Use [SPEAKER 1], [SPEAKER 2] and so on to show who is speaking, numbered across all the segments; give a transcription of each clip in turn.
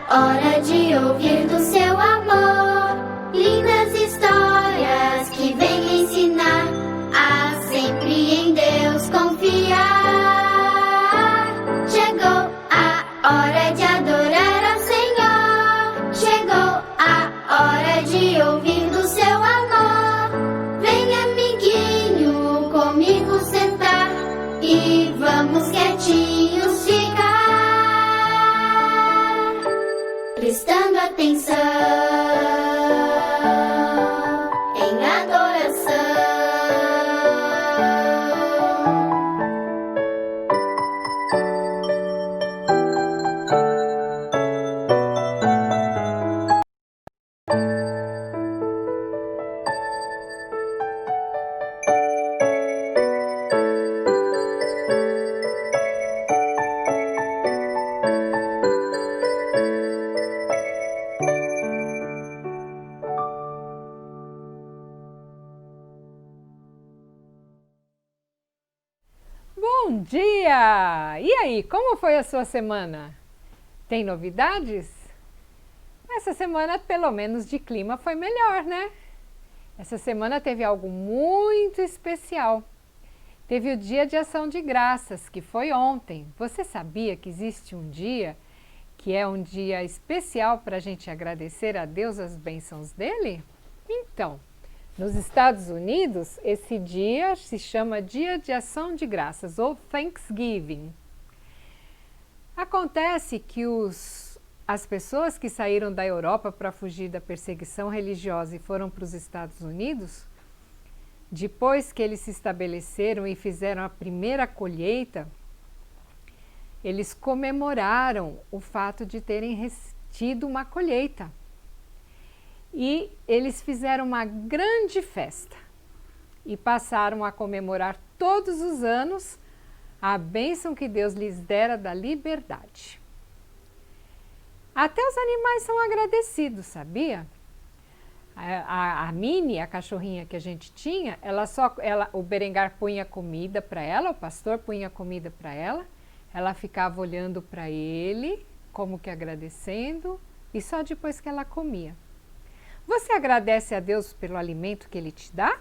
[SPEAKER 1] hora de ouvir do seu amor. Lindas histórias que vêm me ensinar a sempre em Deus confiar. Chegou a hora de adorar ao Senhor. Chegou a hora de ouvir do seu amor. Vem, amiguinho, comigo sentar e vamos quietinhos ficar, prestando atenção em adoração.
[SPEAKER 2] Bom dia! E aí, como foi a sua semana? Tem novidades? Essa semana, pelo menos de clima, foi melhor, né? Essa semana teve algo muito especial. Teve o Dia de Ação de Graças, que foi ontem. Você sabia que existe um dia que é um dia especial para a gente agradecer a Deus as bênçãos dele? Então, nos Estados Unidos, esse dia se chama Dia de Ação de Graças, ou Thanksgiving. Acontece que as pessoas que saíram da Europa para fugir da perseguição religiosa e foram para os Estados Unidos, depois que eles se estabeleceram e fizeram a primeira colheita, eles comemoraram o fato de terem tido uma colheita. E eles fizeram uma grande festa e passaram a comemorar todos os anos a bênção que Deus lhes dera da liberdade. Até os animais são agradecidos, sabia? A Minnie, a cachorrinha que a gente tinha, o Berengar punha comida para ela, o pastor punha comida para ela ficava olhando para ele, como que agradecendo, e só depois que ela comia. Você agradece a Deus pelo alimento que Ele te dá?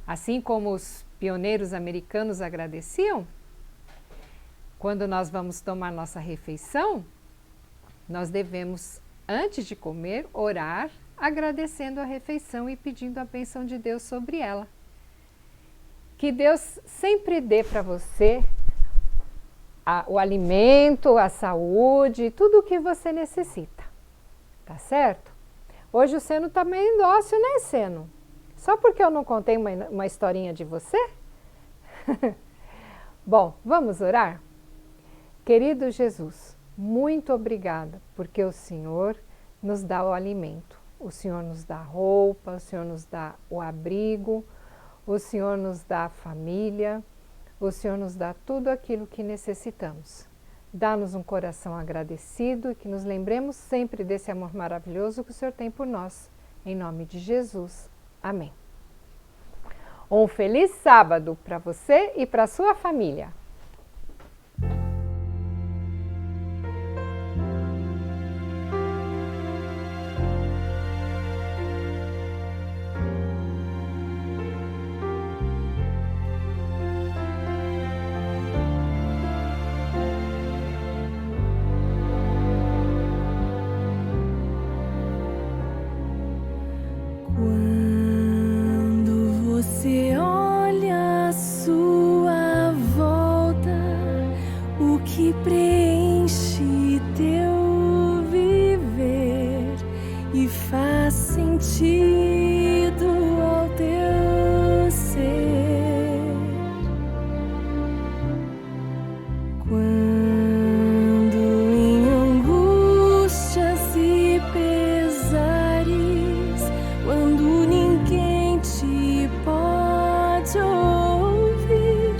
[SPEAKER 2] Assim como os pioneiros americanos agradeciam? Quando nós vamos tomar nossa refeição, nós devemos, antes de comer, orar, agradecendo a refeição e pedindo a bênção de Deus sobre ela. Que Deus sempre dê para você o alimento, a saúde, tudo o que você necessita. Tá certo? Hoje o Seno está meio dócil, né, Seno? Só porque eu não contei uma historinha de você? Bom, vamos orar? Querido Jesus, muito obrigada, porque o Senhor nos dá o alimento. O Senhor nos dá roupa, o Senhor nos dá o abrigo, o Senhor nos dá a família, o Senhor nos dá tudo aquilo que necessitamos. Dá-nos um coração agradecido e que nos lembremos sempre desse amor maravilhoso que o Senhor tem por nós. Em nome de Jesus. Amém. Um feliz sábado para você e para a sua família.
[SPEAKER 3] Você olha à sua volta, o que preenche teu viver e faz sentido ao teu ser. Quando em angústias e pesares, quando ninguém te pode ouvir,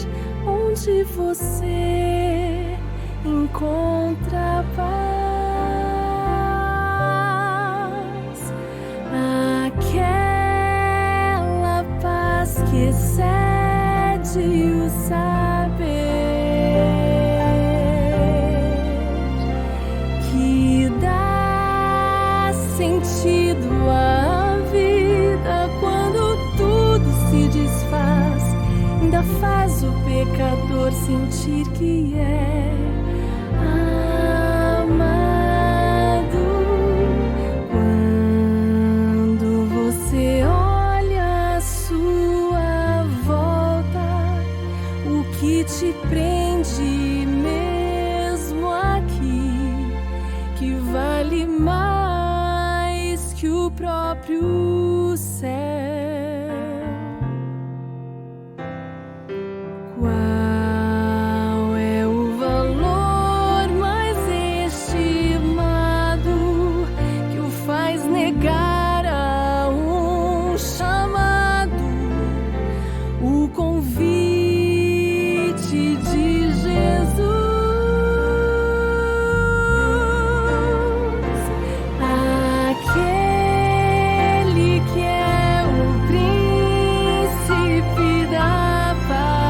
[SPEAKER 3] onde você encontra paz, aquela sentido à vida quando tudo se desfaz. Ainda faz o pecador sentir que é amado. Quando você olha à sua volta, o que te prende mesmo aqui, que vale mais que o próprio céu. Qual é o valor mais estimado que o faz negar a um chamado, o convite de Jesus? Aquele que é o príncipe da paz,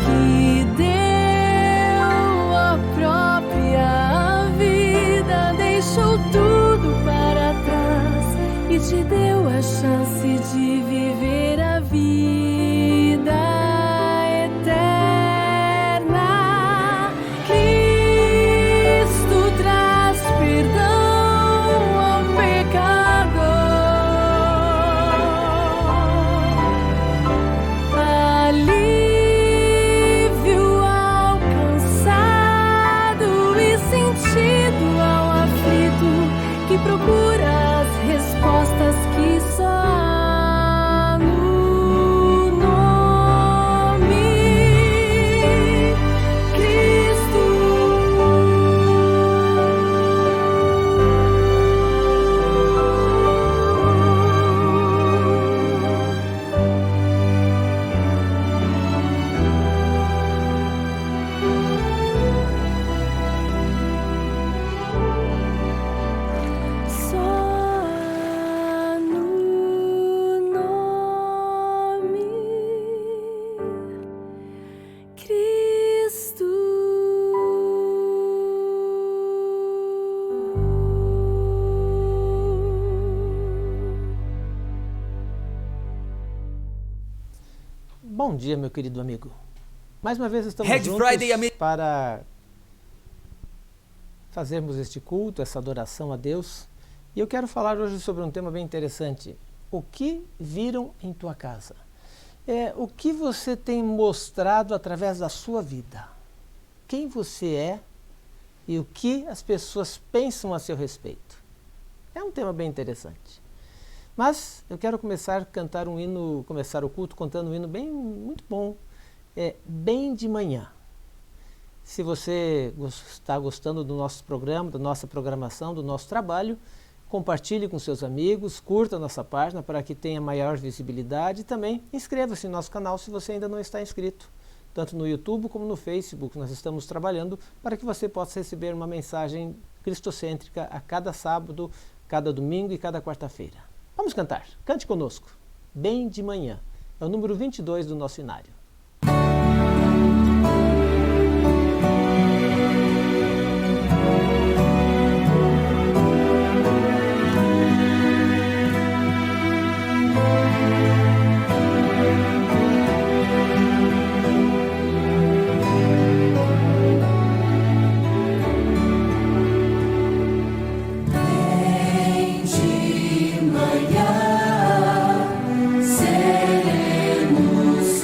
[SPEAKER 3] que deu a própria vida, deixou tudo para trás e te deu a chance de viver a vida eterna. Cristo traz perdão ao pecador, alívio ao cansado e sentido ao aflito, que procura as respostas que só há no nome Cristo. Só há no nome Cristo.
[SPEAKER 4] Bom dia, meu querido amigo. Mais uma vez estamos
[SPEAKER 5] Red
[SPEAKER 4] juntos
[SPEAKER 5] Friday,
[SPEAKER 4] para fazermos este culto, essa adoração a Deus. E eu quero falar hoje sobre um tema bem interessante. O que viram em tua casa? O que você tem mostrado através da sua vida? Quem você é e o que as pessoas pensam a seu respeito? É um tema bem interessante. Mas eu quero começar a cantar um hino, começar o culto contando um hino muito bom, Bem de Manhã. Se você está gostando do nosso programa, da nossa programação, do nosso trabalho, compartilhe com seus amigos, curta a nossa página para que tenha maior visibilidade e também inscreva-se no nosso canal se você ainda não está inscrito, tanto no YouTube como no Facebook. Nós estamos trabalhando para que você possa receber uma mensagem cristocêntrica a cada sábado, cada domingo e cada quarta-feira. Vamos cantar. Cante conosco. Bem de Manhã. É o número 22 do nosso inário.
[SPEAKER 3] Seremos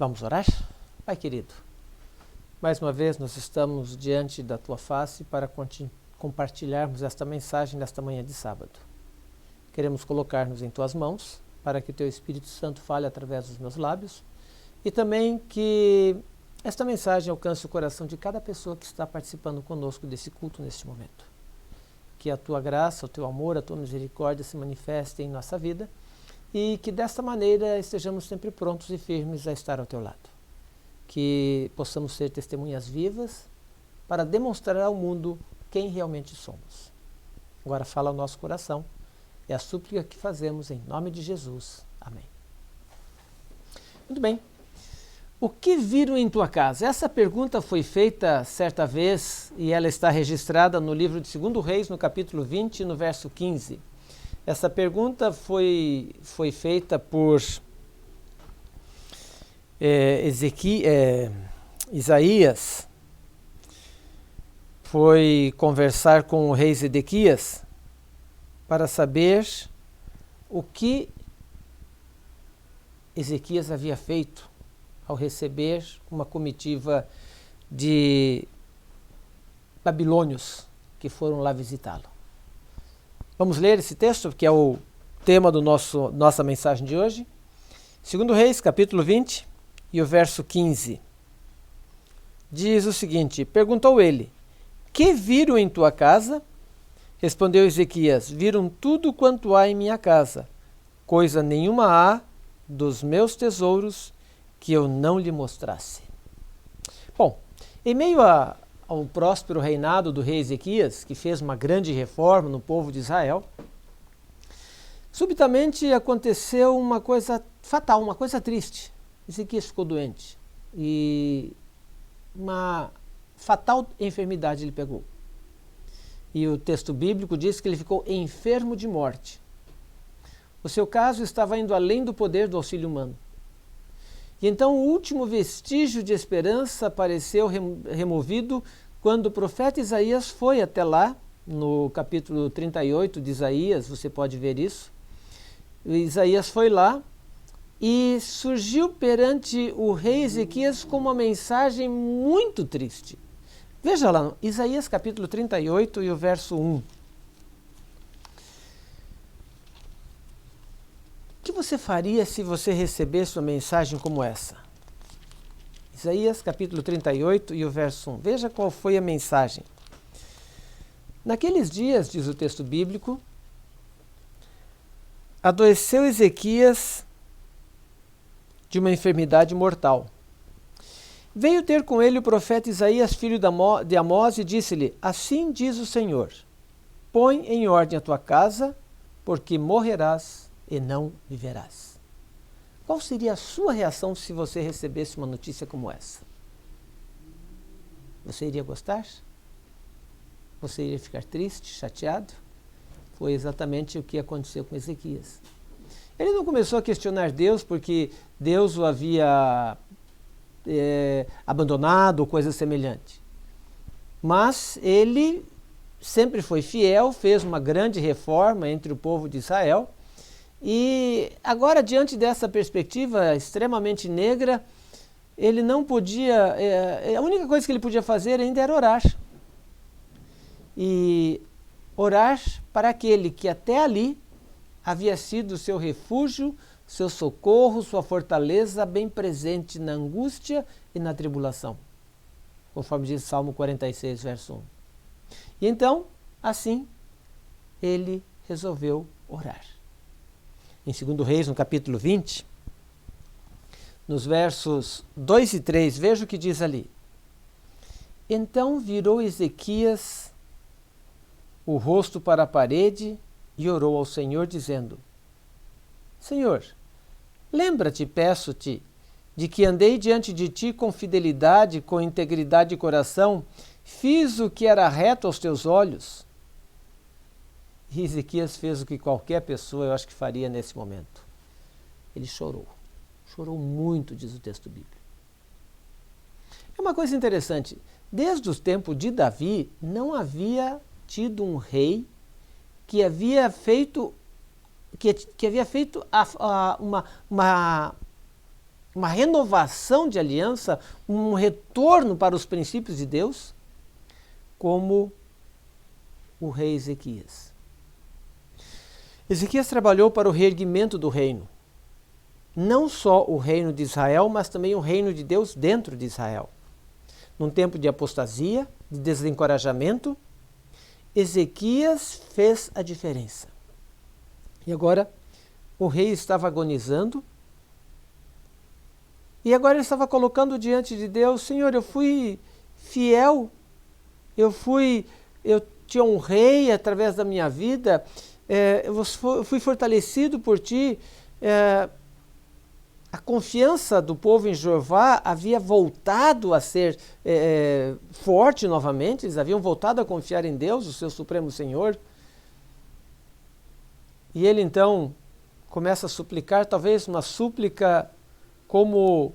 [SPEAKER 4] Vamos orar? Pai querido, mais uma vez nós estamos diante da Tua face para compartilharmos esta mensagem nesta manhã de sábado. Queremos colocar-nos em Tuas mãos para que Teu Espírito Santo fale através dos meus lábios e também que esta mensagem alcance o coração de cada pessoa que está participando conosco desse culto neste momento. Que a Tua graça, o Teu amor, a Tua misericórdia se manifestem em nossa vida e que desta maneira estejamos sempre prontos e firmes a estar ao Teu lado. Que possamos ser testemunhas vivas para demonstrar ao mundo quem realmente somos. Agora fala ao nosso coração. É a súplica que fazemos em nome de Jesus. Amém. Muito bem. O que viram em tua casa? Essa pergunta foi feita certa vez e ela está registrada no livro de 2 Reis, no capítulo 20, no verso 15. Essa pergunta foi feita por Isaías. Foi conversar com o rei Zedequias para saber o que Ezequias havia feito ao receber uma comitiva de babilônios que foram lá visitá-lo. Vamos ler esse texto, que é o tema do nossa mensagem de hoje. 2 Reis, capítulo 20, e o verso 15. Diz o seguinte: perguntou ele, que viram em tua casa? Respondeu Ezequias, viram tudo quanto há em minha casa. Coisa nenhuma há dos meus tesouros que eu não lhe mostrasse. Bom, em meio ao próspero reinado do rei Ezequias, que fez uma grande reforma no povo de Israel, subitamente aconteceu uma coisa fatal, uma coisa triste. Ezequias ficou doente e uma fatal enfermidade lhe pegou. E o texto bíblico diz que ele ficou enfermo de morte. O seu caso estava indo além do poder do auxílio humano. E então o último vestígio de esperança apareceu removido quando o profeta Isaías foi até lá, no capítulo 38 de Isaías, você pode ver isso. Isaías foi lá e surgiu perante o rei Ezequias com uma mensagem muito triste. Veja lá, Isaías capítulo 38 e o verso 1. O que você faria se você recebesse uma mensagem como essa? Isaías capítulo 38 e o verso 1. Veja qual foi a mensagem. Naqueles dias, diz o texto bíblico, adoeceu Ezequias de uma enfermidade mortal. Veio ter com ele o profeta Isaías, filho de Amós, e disse-lhe, assim diz o Senhor, põe em ordem a tua casa, porque morrerás e não viverás. Qual seria a sua reação se você recebesse uma notícia como essa? Você iria gostar? Você iria ficar triste, chateado? Foi exatamente o que aconteceu com Ezequias. Ele não começou a questionar Deus porque Deus o havia abandonado ou coisa semelhante. Mas ele sempre foi fiel, fez uma grande reforma entre o povo de Israel. E agora, diante dessa perspectiva extremamente negra, ele não podia, a única coisa que ele podia fazer ainda era orar. E orar para aquele que até ali havia sido seu refúgio, seu socorro, sua fortaleza, bem presente na angústia e na tribulação, conforme diz Salmo 46, verso 1. E então, assim, ele resolveu orar. Em 2 Reis, no capítulo 20, nos versos 2 e 3, veja o que diz ali. Então virou Ezequias o rosto para a parede e orou ao Senhor, dizendo, Senhor, lembra-te, peço-te, de que andei diante de ti com fidelidade, com integridade de coração, fiz o que era reto aos teus olhos. E Ezequias fez o que qualquer pessoa, eu acho que faria nesse momento. Ele chorou. Chorou muito, diz o texto bíblico. É uma coisa interessante. Desde os tempos de Davi, não havia tido um rei que havia feito uma uma renovação de aliança, um retorno para os princípios de Deus, como o rei Ezequias. Ezequias trabalhou para o reerguimento do reino. Não só o reino de Israel, mas também o reino de Deus dentro de Israel. Num tempo de apostasia, de desencorajamento, Ezequias fez a diferença. E agora o rei estava agonizando, e agora ele estava colocando diante de Deus: Senhor, eu fui fiel, eu te honrei através da minha vida, eu fui fortalecido por ti. A confiança do povo em Jeová havia voltado a ser forte novamente, eles haviam voltado a confiar em Deus, o seu Supremo Senhor. E ele então começa a suplicar, talvez uma súplica como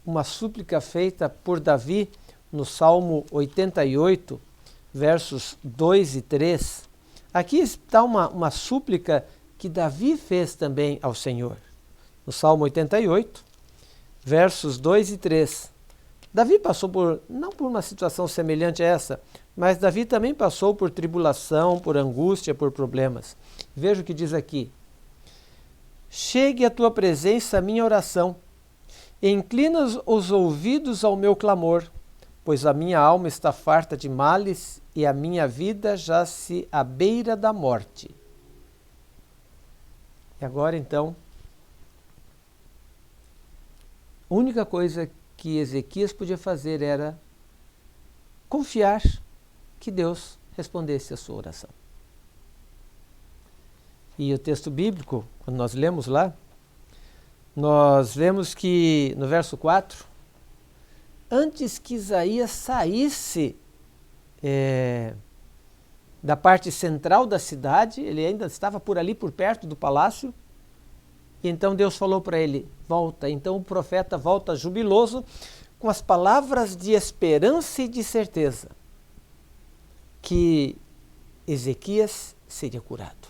[SPEAKER 4] uma súplica feita por Davi no Salmo 88, versos 2 e 3. Aqui está uma súplica que Davi fez também ao Senhor. No Salmo 88, versos 2 e 3. Davi passou não por uma situação semelhante a essa, mas Davi também passou por tribulação, por angústia, por problemas. Veja o que diz aqui: chegue à tua presença a minha oração, e inclina os ouvidos ao meu clamor, pois a minha alma está farta de males e a minha vida jace à beira da morte. E agora então, a única coisa que Ezequias podia fazer era confiar que Deus respondesse a sua oração. E o texto bíblico, quando nós lemos lá, nós vemos que no verso 4, antes que Isaías saísse da parte central da cidade, ele ainda estava por ali, por perto do palácio, e então Deus falou para ele: volta. Então o profeta volta jubiloso, com as palavras de esperança e de certeza que Ezequias seria curado.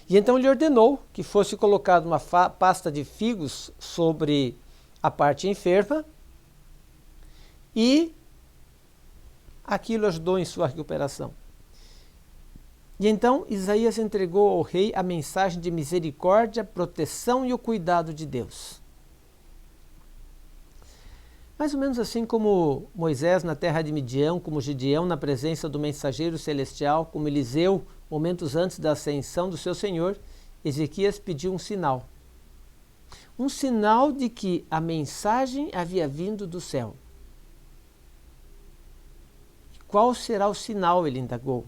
[SPEAKER 4] E então ele ordenou que fosse colocada uma pasta de figos sobre a parte enferma, e aquilo ajudou em sua recuperação. E então Isaías entregou ao rei a mensagem de misericórdia, proteção e o cuidado de Deus. Mais ou menos assim como Moisés na terra de Midian, como Gideão na presença do mensageiro celestial, como Eliseu momentos antes da ascensão do seu Senhor, Ezequias pediu um sinal. Um sinal de que a mensagem havia vindo do céu. Qual será o sinal? Ele indagou.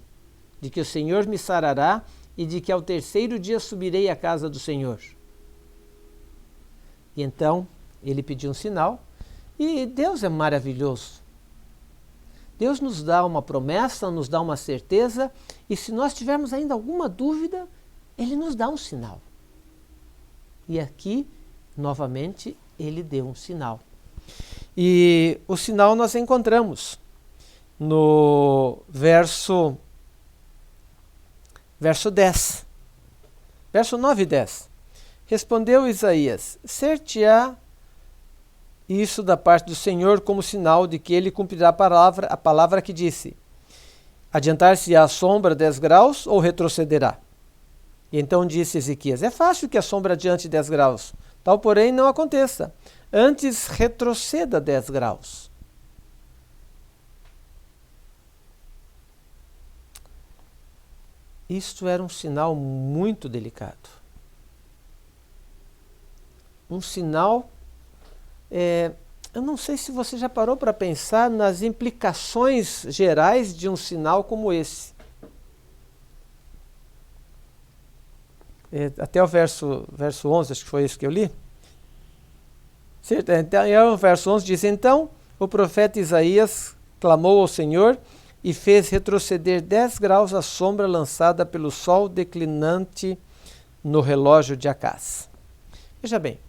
[SPEAKER 4] De que o Senhor me sarará e de que ao terceiro dia subirei à casa do Senhor. E então ele pediu um sinal, e Deus é maravilhoso. Deus nos dá uma promessa, nos dá uma certeza, e se nós tivermos ainda alguma dúvida, Ele nos dá um sinal. E aqui, novamente, Ele deu um sinal. E o sinal nós encontramos no verso 10. Verso 9 e 10. Respondeu Isaías: ser-te-á isso da parte do Senhor como sinal de que ele cumprirá a palavra que disse: adiantar-se-á a sombra 10 graus ou retrocederá? E então disse Ezequias: é fácil que a sombra adiante 10 graus, tal porém não aconteça, antes retroceda 10 graus. Isto era um sinal muito delicado. Um sinal, eu não sei se você já parou para pensar nas implicações gerais de um sinal como esse. Até o verso 11, acho que foi isso que eu li. Então, o verso 11 diz: então o profeta Isaías clamou ao Senhor e fez retroceder 10 graus a sombra lançada pelo sol declinante no relógio de Acaz. Veja bem,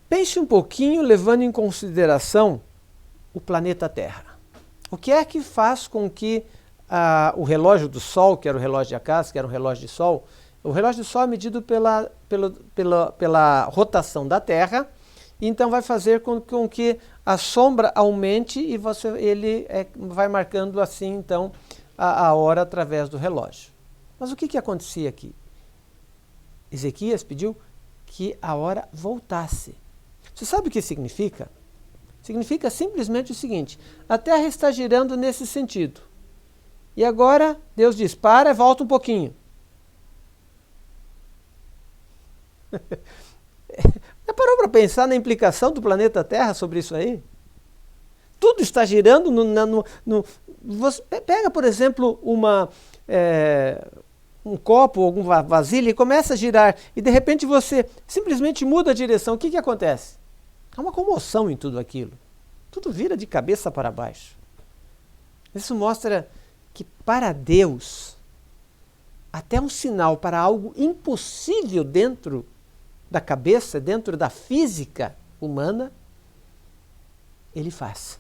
[SPEAKER 4] pense um pouquinho levando em consideração o planeta Terra. O que é que faz com que o relógio do Sol, que era o relógio de Acaz, que era um relógio de Sol, O relógio do Sol é medido pela rotação da Terra, e então vai fazer com que a sombra aumente e ele vai marcando assim então a hora através do relógio. Mas o que acontecia aqui? Ezequias pediu que a hora voltasse. Você sabe o que significa? Significa simplesmente o seguinte: a Terra está girando nesse sentido. E agora Deus diz, para e volta um pouquinho. Já parou para pensar na implicação do planeta Terra sobre isso aí? Tudo está girando você pega, por exemplo, um copo ou alguma vasilha e começa a girar e de repente você simplesmente muda a direção. O que acontece? Há uma comoção em tudo aquilo. Tudo vira de cabeça para baixo. Isso mostra que para Deus, até um sinal para algo impossível dentro da cabeça, dentro da física humana, ele faz.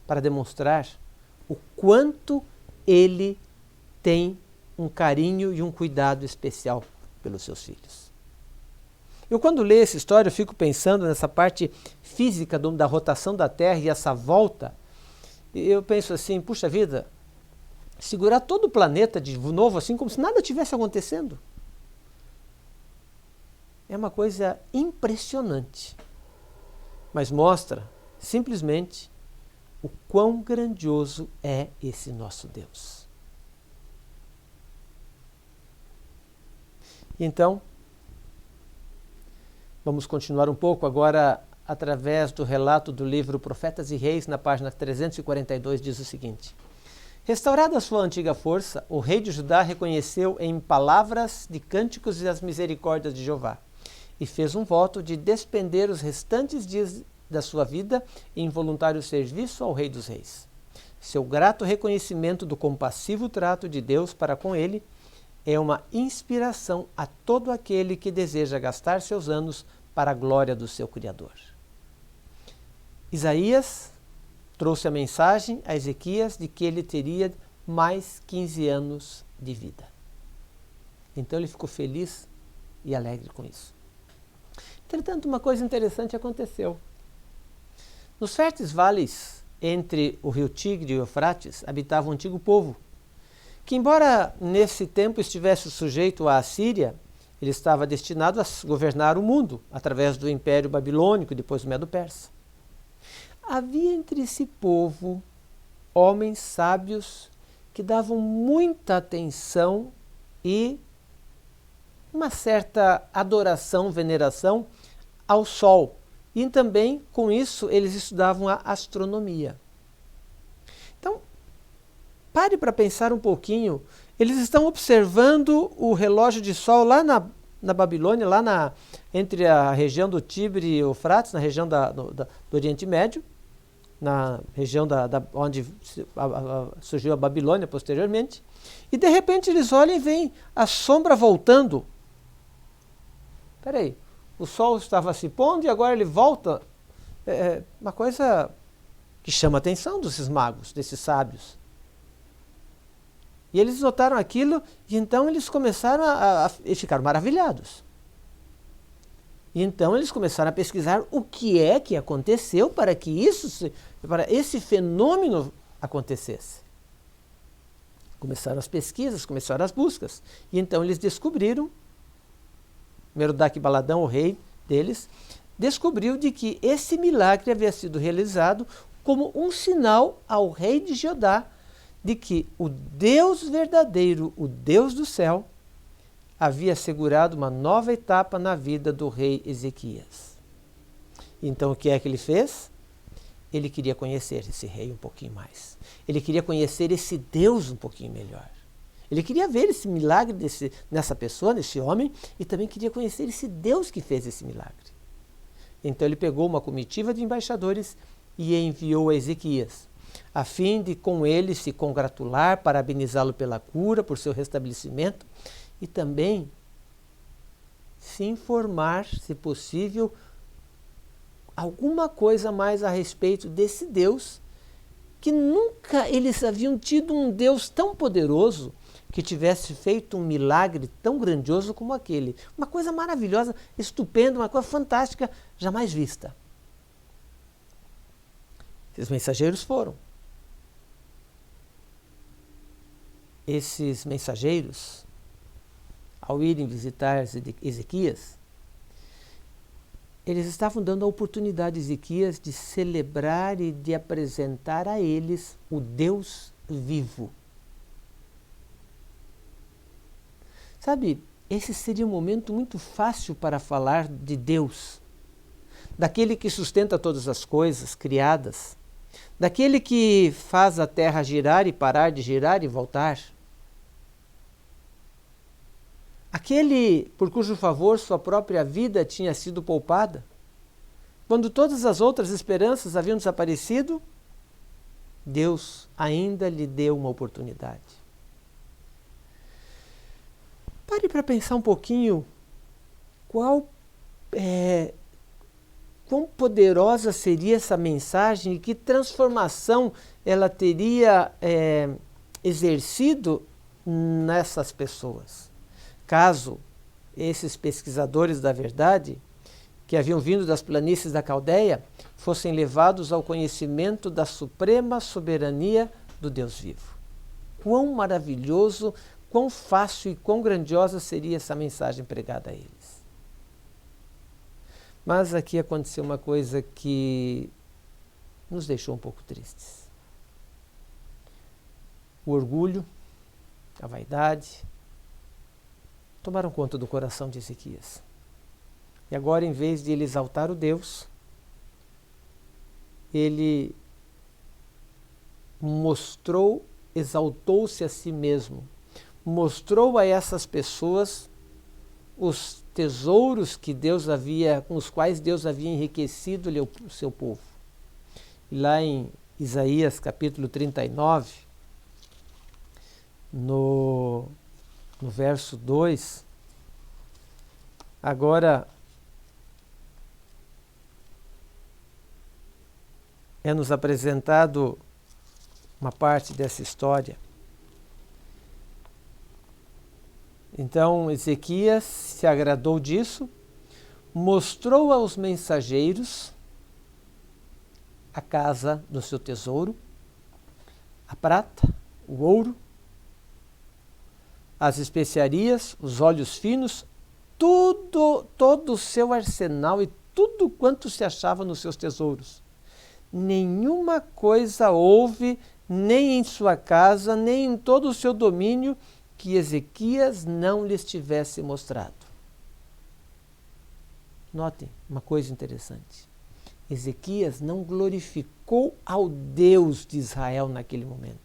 [SPEAKER 4] Para demonstrar o quanto ele tem um carinho e um cuidado especial pelos seus filhos. Eu, quando leio essa história, eu fico pensando nessa parte física da rotação da Terra e essa volta. Eu penso assim, puxa vida, segurar todo o planeta de novo assim, como se nada tivesse acontecendo. É uma coisa impressionante, mas mostra simplesmente o quão grandioso é esse nosso Deus. E então, vamos continuar um pouco agora através do relato do livro Profetas e Reis, na página 342, diz o seguinte: restaurada a sua antiga força, o rei de Judá reconheceu em palavras de cânticos as misericórdias de Jeová e fez um voto de despender os restantes dias da sua vida em voluntário serviço ao Rei dos Reis. Seu grato reconhecimento do compassivo trato de Deus para com ele é uma inspiração a todo aquele que deseja gastar seus anos para a glória do seu Criador. Isaías trouxe a mensagem a Ezequias de que ele teria mais 15 anos de vida. Então ele ficou feliz e alegre com isso. Entretanto, uma coisa interessante aconteceu. Nos férteis vales entre o rio Tigre e o Eufrates habitava um antigo povo, que embora nesse tempo estivesse sujeito à Assíria, ele estava destinado a governar o mundo através do Império Babilônico e depois do Medo-Persa. Havia entre esse povo homens sábios que davam muita atenção e uma certa adoração, veneração ao sol. E também, com isso, eles estudavam a astronomia. Então, pare para pensar um pouquinho. Eles estão observando o relógio de sol lá na Babilônia, lá entre a região do Tibre e o Eufrates, na região do Oriente Médio, na região onde surgiu a Babilônia posteriormente. E de repente eles olham e veem a sombra voltando. Espera aí, o sol estava se pondo e agora ele volta. É uma coisa que chama a atenção desses magos, desses sábios. E eles notaram aquilo e então eles começaram a ficar maravilhados. E então eles começaram a pesquisar o que é que aconteceu para que para esse fenômeno acontecesse. Começaram as pesquisas, começaram as buscas. E então eles descobriram, Merodach-Baladão, o rei deles, descobriu de que esse milagre havia sido realizado como um sinal ao rei de Judá de que o Deus verdadeiro, o Deus do céu, havia assegurado uma nova etapa na vida do rei Ezequias. Então o que é que ele fez? Ele queria conhecer esse rei um pouquinho mais. Ele queria conhecer esse Deus um pouquinho melhor. Ele queria ver esse milagre nessa pessoa, nesse homem, e também queria conhecer esse Deus que fez esse milagre. Então ele pegou uma comitiva de embaixadores e enviou a Ezequias, a fim de com ele se congratular, parabenizá-lo pela cura, por seu restabelecimento, e também se informar, se possível, alguma coisa mais a respeito desse Deus, que nunca eles haviam tido um Deus tão poderoso, que tivesse feito um milagre tão grandioso como aquele. Uma coisa maravilhosa, estupenda, uma coisa fantástica, jamais vista. Esses mensageiros foram. Esses mensageiros, ao irem visitar Ezequias, eles estavam dando a oportunidade a Ezequias de celebrar e de apresentar a eles o Deus vivo. Sabe, esse seria um momento muito fácil para falar de Deus, daquele que sustenta todas as coisas criadas, daquele que faz a terra girar e parar de girar e voltar, aquele por cujo favor sua própria vida tinha sido poupada. Quando todas as outras esperanças haviam desaparecido, Deus ainda lhe deu uma oportunidade. Pare para pensar um pouquinho quão poderosa seria essa mensagem e que transformação ela teria exercido nessas pessoas. Caso esses pesquisadores da verdade, que haviam vindo das planícies da Caldeia, fossem levados ao conhecimento da suprema soberania do Deus vivo. Quão maravilhoso, quão fácil e quão grandiosa seria essa mensagem pregada a eles. Mas aqui aconteceu uma coisa que nos deixou um pouco tristes. O orgulho, a vaidade, tomaram conta do coração de Ezequias. E agora, em vez de ele exaltar o Deus, ele exaltou-se a si mesmo, mostrou a essas pessoas os tesouros que com os quais Deus havia enriquecido o seu povo. E lá em Isaías capítulo 39, no verso 2, agora é-nos apresentado uma parte dessa história. Então Ezequias se agradou disso, mostrou aos mensageiros a casa do seu tesouro, a prata, o ouro, as especiarias, os óleos finos, todo o seu arsenal e tudo quanto se achava nos seus tesouros. Nenhuma coisa houve, nem em sua casa, nem em todo o seu domínio, que Ezequias não lhes tivesse mostrado. Notem uma coisa interessante. Ezequias não glorificou ao Deus de Israel naquele momento.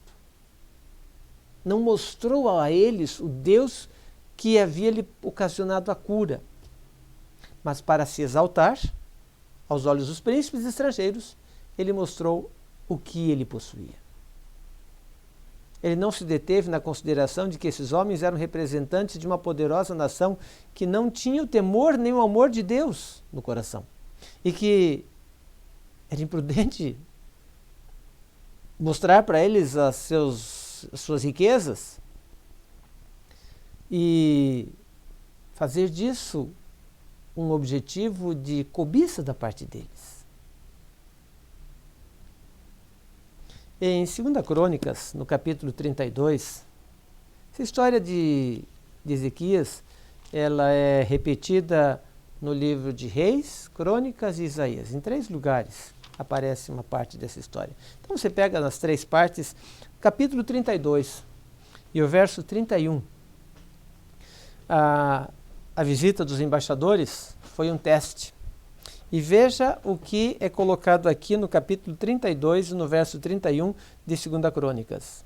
[SPEAKER 4] Não mostrou a eles o Deus que havia lhe ocasionado a cura. Mas para se exaltar, aos olhos dos príncipes estrangeiros, ele mostrou o que ele possuía. Ele não se deteve na consideração de que esses homens eram representantes de uma poderosa nação que não tinha o temor nem o amor de Deus no coração. E que era imprudente mostrar para eles as suas riquezas e fazer disso um objetivo de cobiça da parte deles. Em 2 Crônicas, no capítulo 32, essa história de Ezequias, ela é repetida no livro de Reis, Crônicas e Isaías. Em 3 lugares aparece uma parte dessa história. Então você pega nas 3 partes, capítulo 32 e o verso 31. A visita dos embaixadores foi um teste. E veja o que é colocado aqui no capítulo 32 e no verso 31 de 2 Crônicas.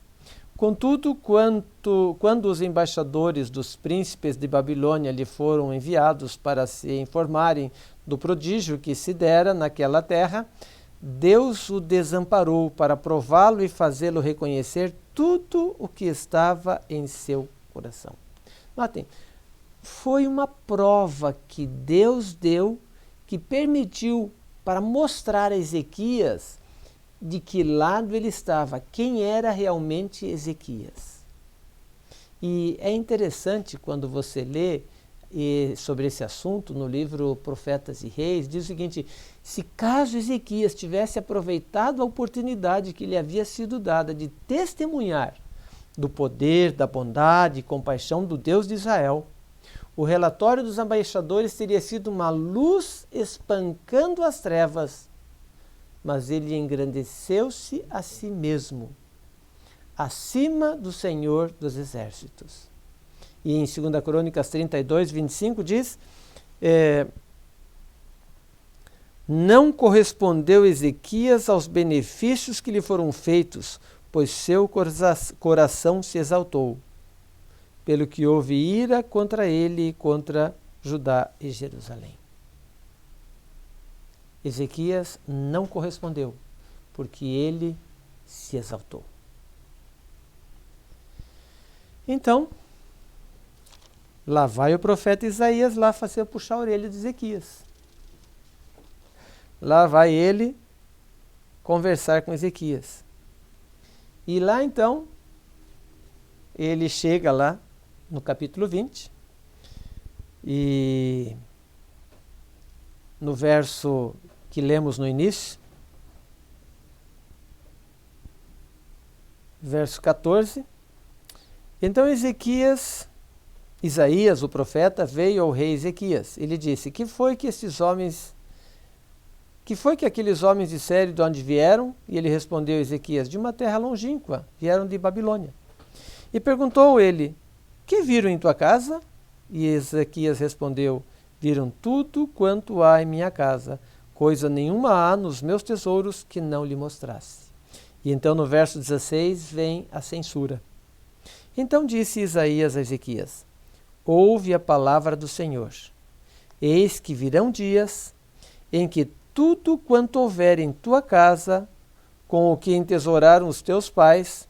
[SPEAKER 4] Contudo, quando os embaixadores dos príncipes de Babilônia lhe foram enviados para se informarem do prodígio que se dera naquela terra, Deus o desamparou para prová-lo e fazê-lo reconhecer tudo o que estava em seu coração. Notem, foi uma prova que Deus deu, que permitiu para mostrar a Ezequias de que lado ele estava, quem era realmente Ezequias. E é interessante quando você lê sobre esse assunto no livro Profetas e Reis, diz o seguinte: se caso Ezequias tivesse aproveitado a oportunidade que lhe havia sido dada de testemunhar do poder, da bondade e compaixão do Deus de Israel, o relatório dos embaixadores teria sido uma luz espancando as trevas, mas ele engrandeceu-se a si mesmo, acima do Senhor dos Exércitos. E em 2 Crônicas 32, 25 diz, não correspondeu Ezequias aos benefícios que lhe foram feitos, pois seu coração se exaltou, pelo que houve ira contra ele e contra Judá e Jerusalém. Ezequias não correspondeu, porque ele se exaltou. Então, lá vai o profeta Isaías lá fazer puxar a orelha de Ezequias. Lá vai ele conversar com Ezequias. E lá então, ele chega lá no capítulo 20 e no verso que lemos no início, verso 14, então Isaías, o profeta, veio ao rei Ezequias. Ele disse: que foi que aqueles homens disseram de onde vieram? E ele respondeu a Ezequias: de uma terra longínqua, vieram de Babilônia. E perguntou ele: que viram em tua casa? E Ezequias respondeu: viram tudo quanto há em minha casa, coisa nenhuma há nos meus tesouros que não lhe mostrasse. E então no verso 16 vem a censura. Então disse Isaías a Ezequias: ouve a palavra do Senhor. Eis que virão dias em que tudo quanto houver em tua casa, com o que entesouraram os teus pais,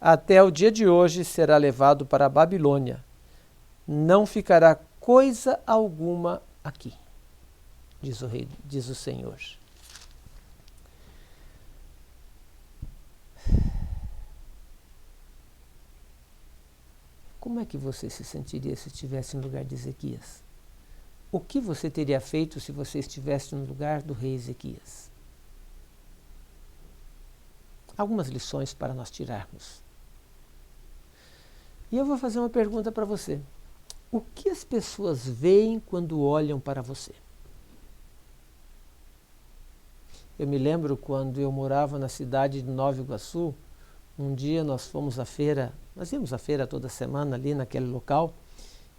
[SPEAKER 4] até o dia de hoje será levado para a Babilônia. Não ficará coisa alguma aqui, diz o rei, diz o Senhor. Como é que você se sentiria se estivesse no lugar de Ezequias? O que você teria feito se você estivesse no lugar do rei Ezequias? Algumas lições para nós tirarmos. E eu vou fazer uma pergunta para você. O que as pessoas veem quando olham para você? Eu me lembro quando eu morava na cidade de Nova Iguaçu, um dia nós fomos à feira, nós íamos à feira toda semana ali naquele local,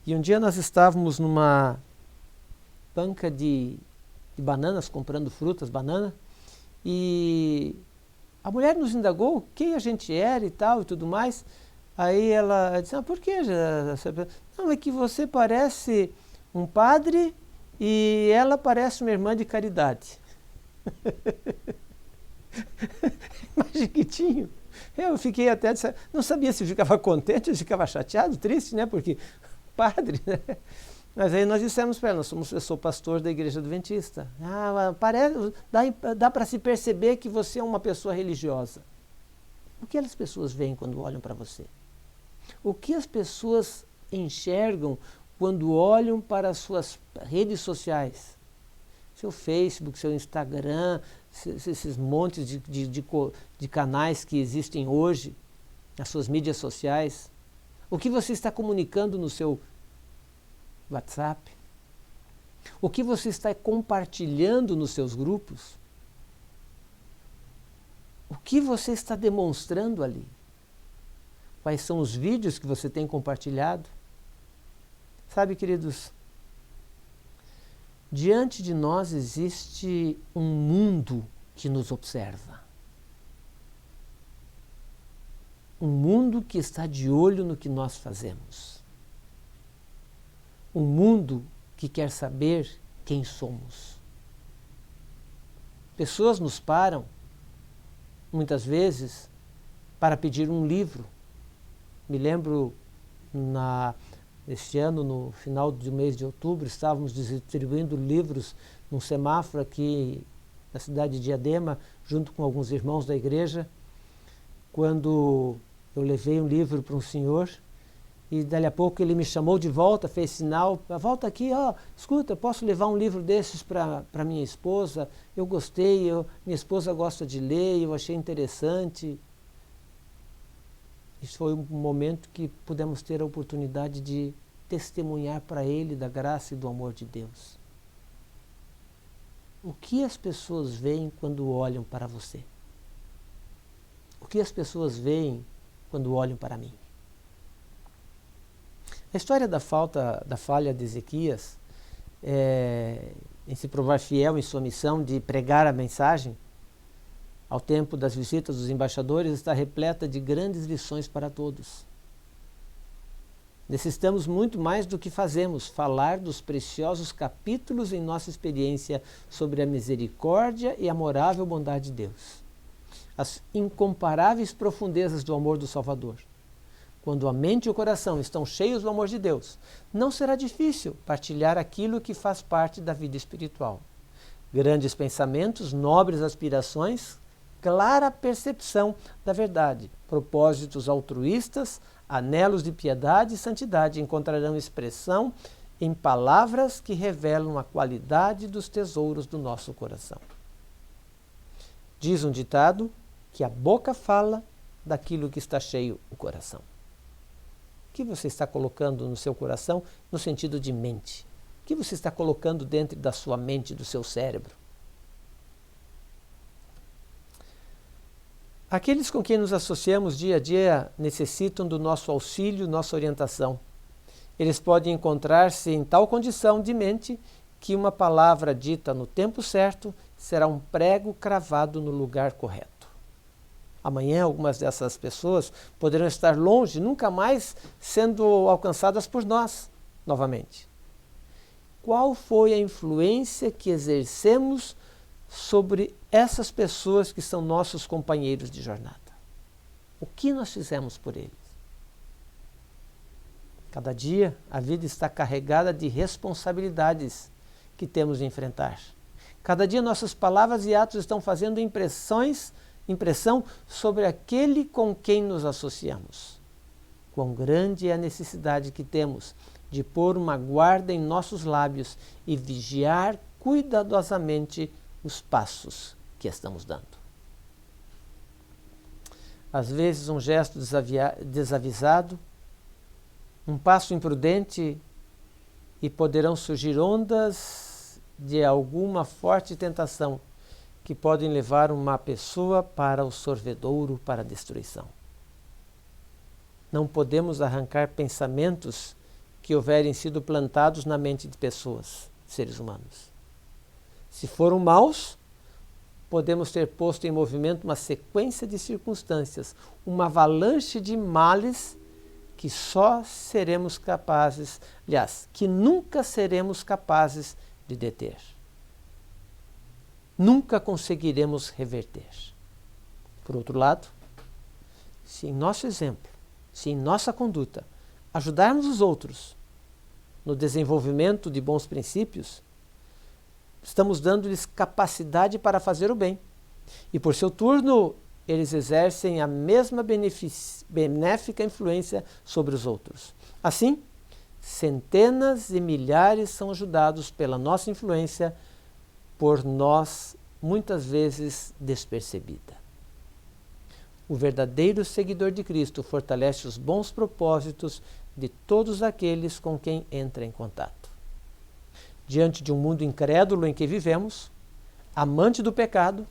[SPEAKER 4] e um dia nós estávamos numa banca de bananas, comprando frutas, banana, e a mulher nos indagou quem a gente era e tal e tudo mais. Aí ela disse: por que? Não, é que você parece um padre e ela parece uma irmã de caridade. Mais chiquitinho. Eu fiquei até, não sabia se eu ficava contente ou se ficava chateado, triste, né? Porque padre, né? Mas aí nós dissemos para ela: eu sou pastor da Igreja Adventista. Dá para se perceber que você é uma pessoa religiosa. O que as pessoas veem quando olham para você? O que as pessoas enxergam quando olham para as suas redes sociais? Seu Facebook, seu Instagram, esses montes de canais que existem hoje, as suas mídias sociais. O que você está comunicando no seu WhatsApp? O que você está compartilhando nos seus grupos? O que você está demonstrando ali? Quais são os vídeos que você tem compartilhado? Sabe, queridos, diante de nós existe um mundo que nos observa. Um mundo que está de olho no que nós fazemos. Um mundo que quer saber quem somos. Pessoas nos param, muitas vezes, para pedir um livro. Me lembro, este ano, no final do mês de outubro, estávamos distribuindo livros num semáforo aqui na cidade de Diadema, junto com alguns irmãos da igreja, quando eu levei um livro para um senhor E dali a pouco ele me chamou de volta, fez sinal, volta aqui, ó, escuta, posso levar um livro desses para minha esposa? Eu gostei, minha esposa gosta de ler, eu achei interessante. Isso foi um momento que pudemos ter a oportunidade de testemunhar para ele da graça e do amor de Deus. O que as pessoas veem quando olham para você? O que as pessoas veem quando olham para mim? A história da falha de Ezequias, em se provar fiel em sua missão de pregar a mensagem, ao tempo das visitas dos embaixadores, está repleta de grandes lições para todos. Necessitamos muito mais do que fazemos, falar dos preciosos capítulos em nossa experiência sobre a misericórdia e amorável bondade de Deus. As incomparáveis profundezas do amor do Salvador. Quando a mente e o coração estão cheios do amor de Deus, não será difícil partilhar aquilo que faz parte da vida espiritual. Grandes pensamentos, nobres aspirações, clara percepção da verdade, propósitos altruístas, anelos de piedade e santidade encontrarão expressão em palavras que revelam a qualidade dos tesouros do nosso coração. Diz um ditado que a boca fala daquilo que está cheio o coração. O que você está colocando no seu coração no sentido de mente? O que você está colocando dentro da sua mente, do seu cérebro? Aqueles com quem nos associamos dia a dia necessitam do nosso auxílio, nossa orientação. Eles podem encontrar-se em tal condição de mente que uma palavra dita no tempo certo será um prego cravado no lugar correto. Amanhã, algumas dessas pessoas poderão estar longe, nunca mais sendo alcançadas por nós, novamente. Qual foi a influência que exercemos sobre essas pessoas que são nossos companheiros de jornada? O que nós fizemos por eles? Cada dia a vida está carregada de responsabilidades que temos de enfrentar. Cada dia nossas palavras e atos estão fazendo impressão sobre aquele com quem nos associamos. Quão grande é a necessidade que temos de pôr uma guarda em nossos lábios e vigiar cuidadosamente os passos que estamos dando. Às vezes um gesto desavisado, um passo imprudente e poderão surgir ondas de alguma forte tentação que podem levar uma pessoa para o sorvedouro, para a destruição. Não podemos arrancar pensamentos que houverem sido plantados na mente de pessoas, seres humanos. Se foram maus, podemos ter posto em movimento uma sequência de circunstâncias, uma avalanche de males que só seremos capazes, que nunca seremos capazes de deter. Nunca conseguiremos reverter. Por outro lado, se em nosso exemplo, se em nossa conduta, ajudarmos os outros no desenvolvimento de bons princípios, estamos dando-lhes capacidade para fazer o bem. E por seu turno, eles exercem a mesma benéfica influência sobre os outros. Assim, centenas e milhares são ajudados pela nossa influência, por nós, muitas vezes despercebida. O verdadeiro seguidor de Cristo fortalece os bons propósitos de todos aqueles com quem entra em contato. Diante de um mundo incrédulo em que vivemos, amante do pecado,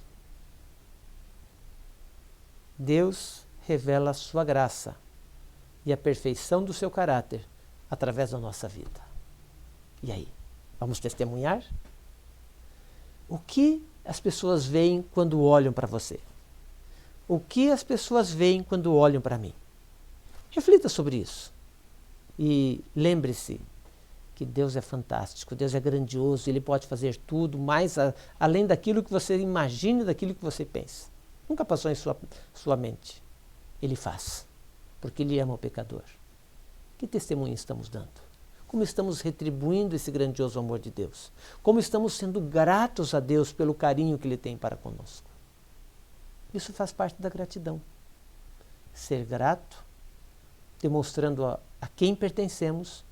[SPEAKER 4] Deus revela a sua graça e a perfeição do seu caráter através da nossa vida. E aí, vamos testemunhar? O que as pessoas veem quando olham para você? O que as pessoas veem quando olham para mim? Reflita sobre isso. E lembre-se que Deus é fantástico, Deus é grandioso, Ele pode fazer tudo, mais além daquilo que você imagina, daquilo que você pensa. Nunca passou em sua mente. Ele faz, porque Ele ama o pecador. Que testemunho estamos dando? Como estamos retribuindo esse grandioso amor de Deus? Como estamos sendo gratos a Deus pelo carinho que Ele tem para conosco? Isso faz parte da gratidão. Ser grato, demonstrando a quem pertencemos,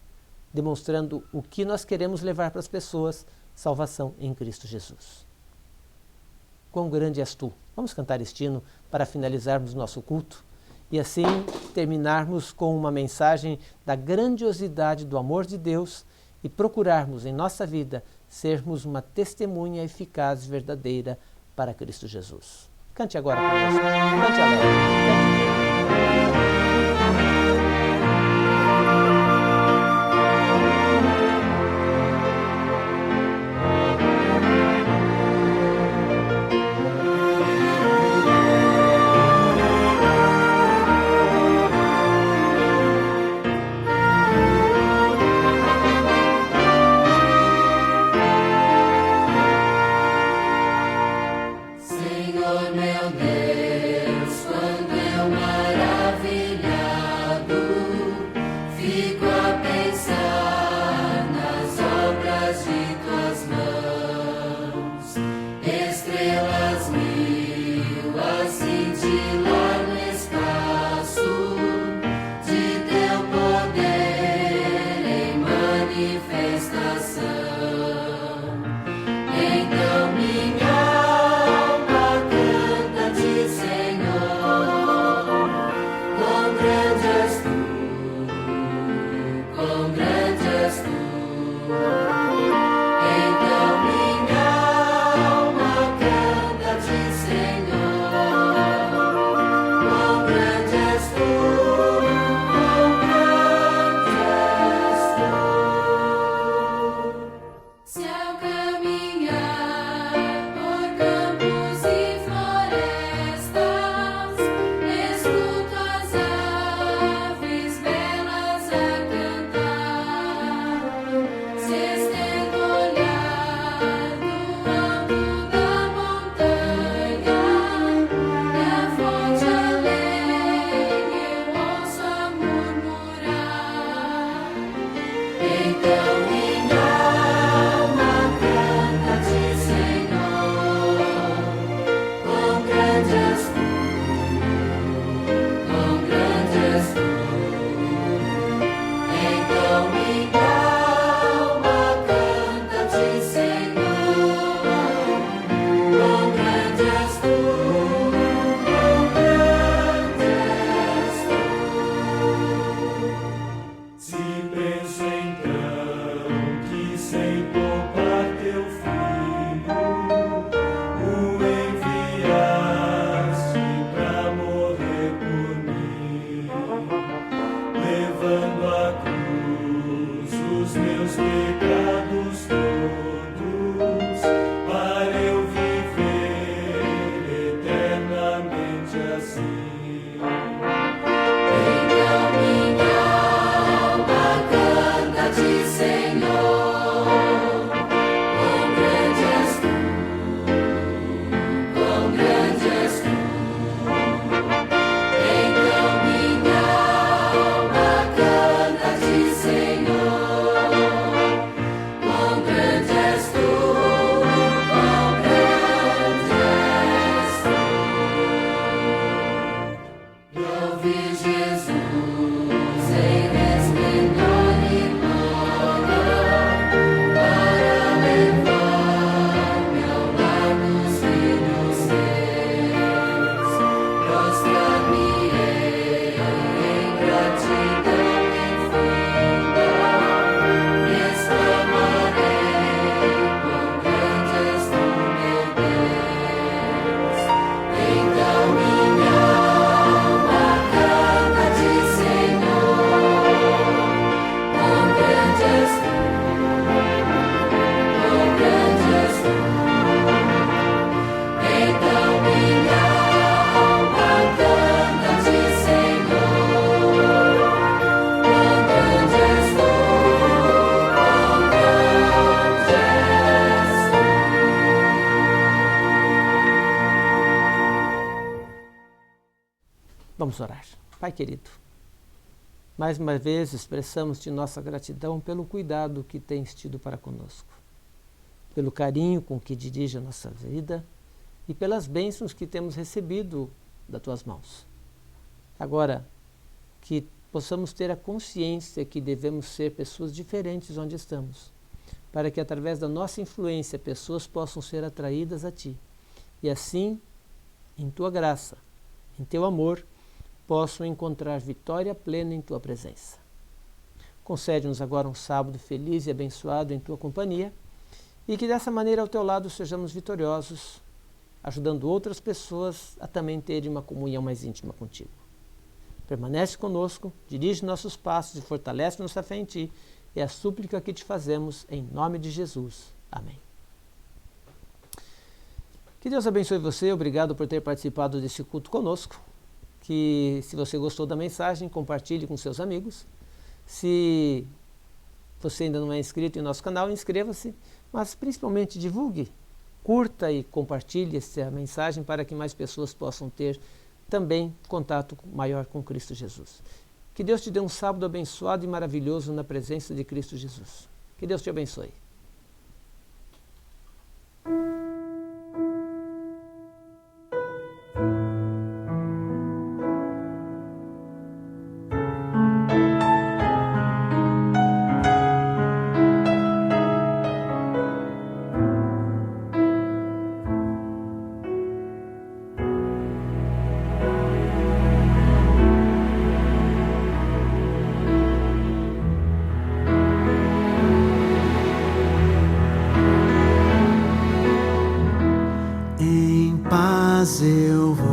[SPEAKER 4] demonstrando o que nós queremos levar para as pessoas, salvação em Cristo Jesus. Quão grande és tu! Vamos cantar este hino para finalizarmos nosso culto e assim terminarmos com uma mensagem da grandiosidade do amor de Deus e procurarmos em nossa vida sermos uma testemunha eficaz e verdadeira para Cristo Jesus. Cante agora conosco, cante alegre, cante.
[SPEAKER 3] Senhor meu Deus, quando eu maravilhado fico a pensar nas obras de tuas mãos, estrelas mil a cintilar no espaço de teu poder em manifestação. Então minha
[SPEAKER 4] Vamos orar. Pai querido, mais uma vez expressamos-te nossa gratidão pelo cuidado que tens tido para conosco, pelo carinho com que dirige a nossa vida e pelas bênçãos que temos recebido das tuas mãos. Agora, que possamos ter a consciência que devemos ser pessoas diferentes onde estamos, para que através da nossa influência pessoas possam ser atraídas a Ti e assim, em Tua graça, em Teu amor, possam encontrar vitória plena em Tua presença. Concede-nos agora um sábado feliz e abençoado em Tua companhia e que dessa maneira ao Teu lado sejamos vitoriosos, ajudando outras pessoas a também terem uma comunhão mais íntima contigo. Permanece conosco, dirige nossos passos e fortalece nossa fé em Ti. É a súplica que te fazemos em nome de Jesus. Amém. Que Deus abençoe você. Obrigado por ter participado desse culto conosco. Que se você gostou da mensagem, compartilhe com seus amigos. Se você ainda não é inscrito em nosso canal, inscreva-se, mas principalmente divulgue, curta e compartilhe essa mensagem para que mais pessoas possam ter também contato maior com Cristo Jesus. Que Deus te dê um sábado abençoado e maravilhoso na presença de Cristo Jesus. Que Deus te abençoe.
[SPEAKER 5] Eu vou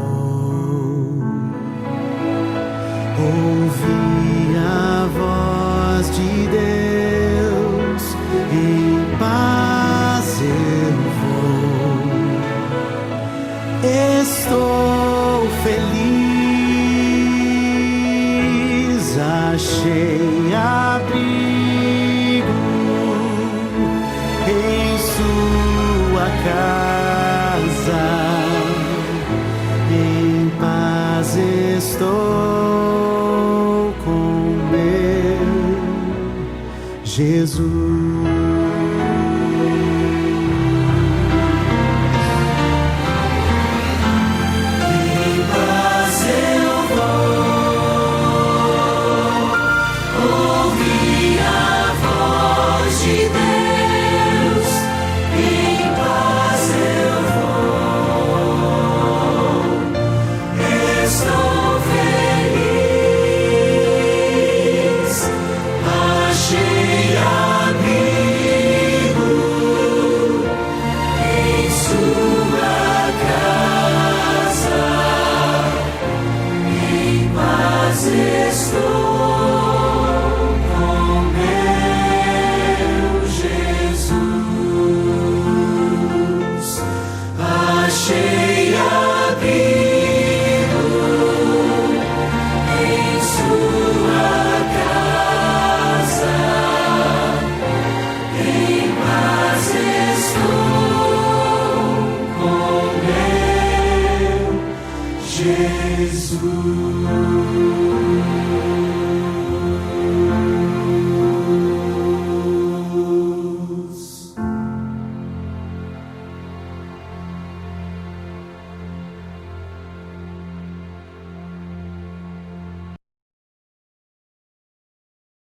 [SPEAKER 5] ouvir a voz de Deus, em paz eu vou, estou feliz, achei abrigo em sua casa. Estou com meu Jesus. Em paz eu vou ouvir a voz de Deus.